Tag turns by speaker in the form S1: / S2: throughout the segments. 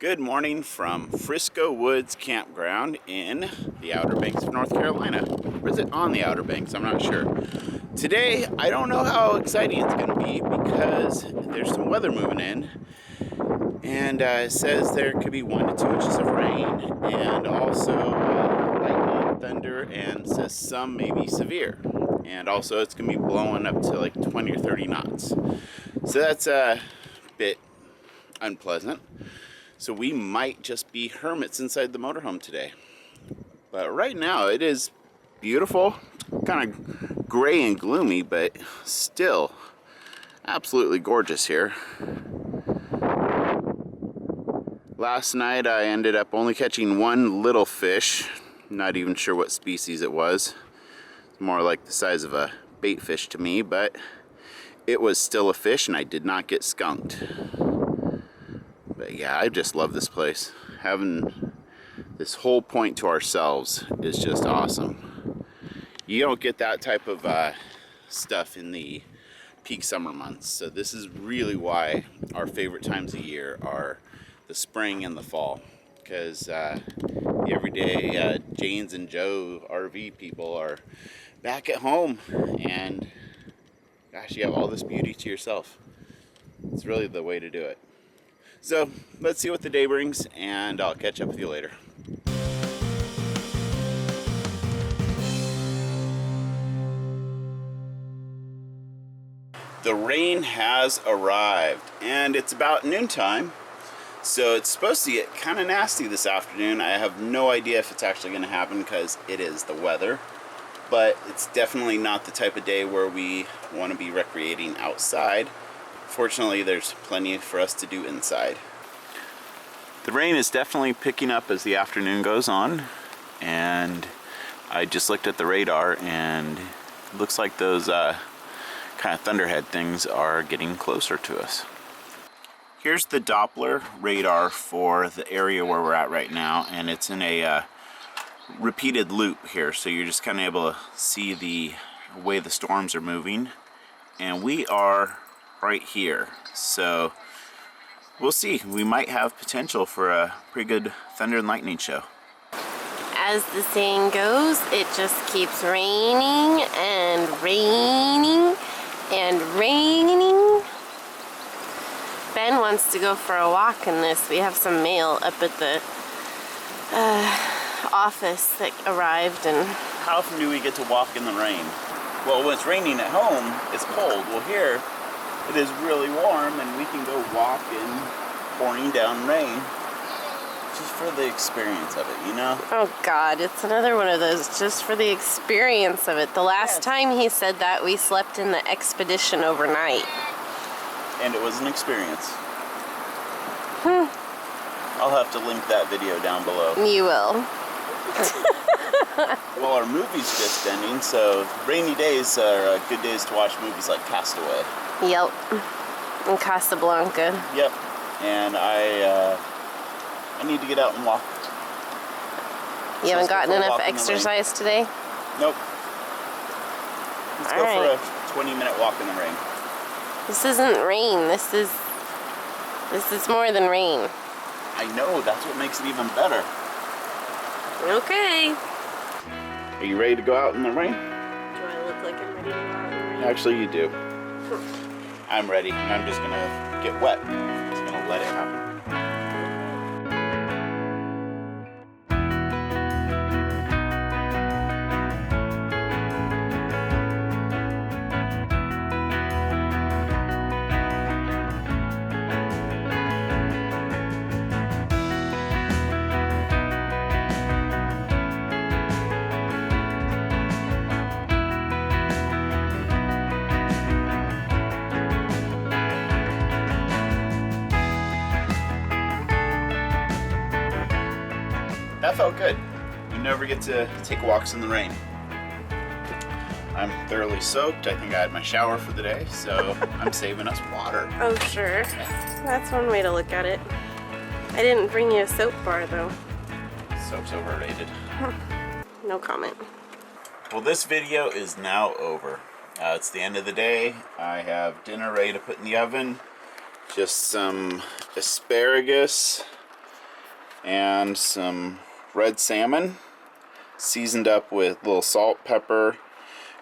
S1: Good morning from Frisco Woods Campground in the Outer Banks of North Carolina. Or is it on the Outer Banks? I'm not sure. Today, I don't know how exciting it's going to be because there's some weather moving in. And it says there could be 1 to 2 inches of rain and also lightning, thunder, and says some may be severe. And also it's going to be blowing up to like 20 or 30 knots. So that's a bit unpleasant. So we might just be hermits inside the motorhome today. But right now it is beautiful, kind of gray and gloomy, but still absolutely gorgeous here. Last night I ended up only catching one little fish. Not even sure what species it was. It's more like the size of a bait fish to me, but it was still a fish and I did not get skunked. But yeah, I just love this place. Having this whole point to ourselves is just awesome. You don't get that type of stuff in the peak summer months. So this is really why our favorite times of year are the spring and the fall. Because the everyday Janes and Joe RV people are back at home. And gosh, you have all this beauty to yourself. It's really the way to do it. So let's see what the day brings, and I'll catch up with you later. The rain has arrived, and it's about noontime, so it's supposed to get kind of nasty this afternoon. I have no idea if it's actually going to happen because it is the weather, but it's definitely not the type of day where we want to be recreating outside. Fortunately, there's plenty for us to do inside. The rain is definitely picking up as the afternoon goes on, and I just looked at the radar and it looks like those kind of thunderhead things are getting closer to us. Here's the Doppler radar for the area where we're at right now, and it's in a repeated loop here, so you're just kind of able to see the way the storms are moving, and we are right here, so we'll see. We might have potential for a pretty good thunder and lightning show.
S2: As the saying goes, it just keeps raining and raining and raining. Ben wants to go for a walk in this. We have some mail up at the office that arrived. And
S1: how often do we get to walk in the rain? Well, when it's raining at home, it's cold. Well, here it is really warm and we can go walk in pouring down rain just for the experience of it, you know?
S2: Oh God, it's another one of those just for the experience of it. The last time he said that, we slept in the Expedition overnight.
S1: And it was an experience. I'll have to link that video down below.
S2: You will.
S1: Well, our movie's just ending, so rainy days are good days to watch movies like Castaway.
S2: Yep. In Casablanca.
S1: Yep. And I need to get out and walk.
S2: You haven't gotten enough exercise today?
S1: Nope. Let's go for a 20-minute walk in the rain.
S2: This isn't rain. This is more than rain.
S1: I know. That's what makes it even better.
S2: Okay.
S1: Are you ready to go out in the rain?
S2: Do I look like I'm ready to go out in the rain?
S1: Actually, you do. I'm ready, and I'm just gonna get wet. I'm just gonna let it happen. That felt good. You never get to take walks in the rain. I'm thoroughly soaked. I think I had my shower for the day, so I'm saving us water.
S2: Oh, sure. That's one way to look at it. I didn't bring you a soap bar, though.
S1: Soap's overrated.
S2: No comment.
S1: Well, this video is now over. It's the end of the day. I have dinner ready to put in the oven. Just some asparagus, and some red salmon, seasoned up with a little salt, pepper,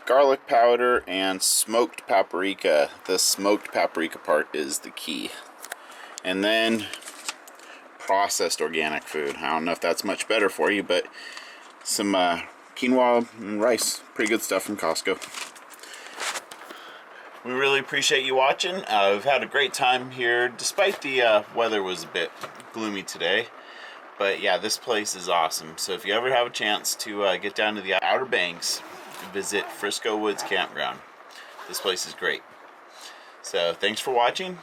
S1: garlic powder, and smoked paprika. The smoked paprika part is the key. And then processed organic food. I don't know if that's much better for you, but some quinoa and rice. Pretty good stuff from Costco. We really appreciate you watching. We've had a great time here, despite the weather was a bit gloomy today. But yeah, this place is awesome. So if you ever have a chance to get down to the Outer Banks, visit Frisco Woods Campground. This place is great. So thanks for watching.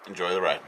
S1: Enjoy the ride.